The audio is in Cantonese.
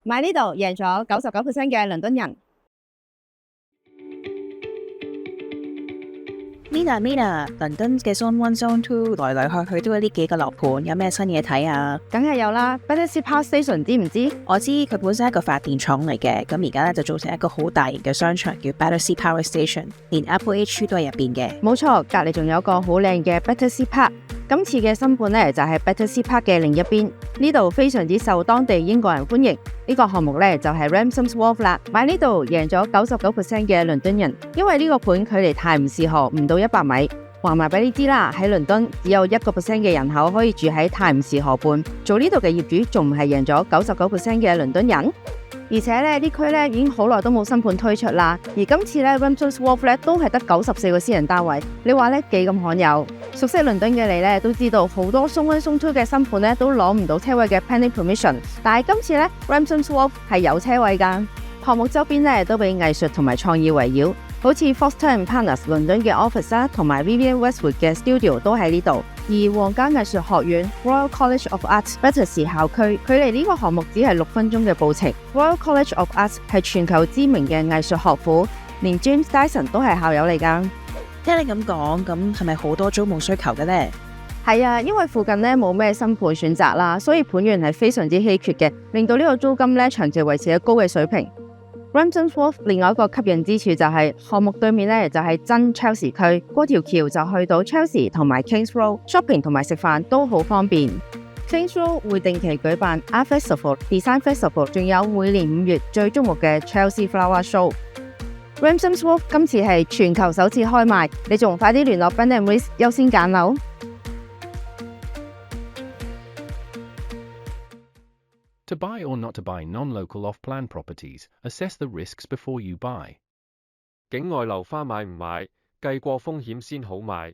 買呢度贏咗99%嘅倫敦人。Mina，倫敦嘅 Zone One、Zone Two 來來去去都係呢幾個樓盤，有咩新嘢睇啊？梗係有啦 ，Battersea Power Station 知唔知？我知佢本身係一個發電廠嚟嘅，咁而家咧就做成一個好大型嘅商場，叫 Battersea Power Station，連 Apple HQ 都係入邊嘅。冇錯，隔離仲有個好靚嘅 Battersea Park。今次嘅新盤呢，就係 Battersea Park 嘅另一邊，呢度非常之受當地英國人歡迎。呢個項目呢，就係 Ramsden Wharf 啦，買呢度贏咗99%嘅倫敦人，因為呢個盤距離泰晤士河唔到100米。話埋俾你知啦，喺倫敦只有1% 嘅人口可以住喺泰晤士河畔，做呢度嘅業主仲唔係贏咗99%嘅倫敦人？而且咧，呢區咧已經好耐都冇新盤推出啦。而今次咧 Ramsden Wharf 咧都係得94個私人單位，你話咧幾咁罕有？熟悉倫敦嘅你咧都知道，好多 Zone One、Zone Two 嘅新盤咧都攞唔到車位嘅 planning permission， 但係今次咧 Ramsden Wharf 係有車位㗎。項目周邊咧都俾藝術同埋創意圍繞，好似 Foster & Partners 倫敦嘅 office 啦，同埋 Vivienne Westwood 嘅 studio 都喺呢度。而皇家藝術學院 Royal College of Art Battersea 校區，距離呢個項目只係6分鐘嘅步程。Royal College of Art 係全球知名嘅藝術學府，連 James Dyson 都係校友嚟㗎。聽你咁講，咁係咪好多租務需求嘅呢？係啊，因為附近咧冇咩新盤選擇啦，所以盤源係非常之稀缺嘅，令到呢個租金咧長期維持喺高嘅水平。Ramsden Wharf 另外一個吸引之處就係項目對面咧就係真 Chelsea 區，過條橋就去到 Chelsea 同埋 Kings Road，shopping 同埋食飯都好方便。Kings Road 會定期舉辦 Art Festival、Design Festival， 仲有每年5月最矚目嘅 Chelsea Flower Show。Ramsden Wharf 今次係全球首次開賣，你仲快啲聯絡 Ben & Reece 優先揀樓。To buy or not to buy non-local off-plan properties, assess the risks before you buy. 境外樓花買唔買，計過風險先好買。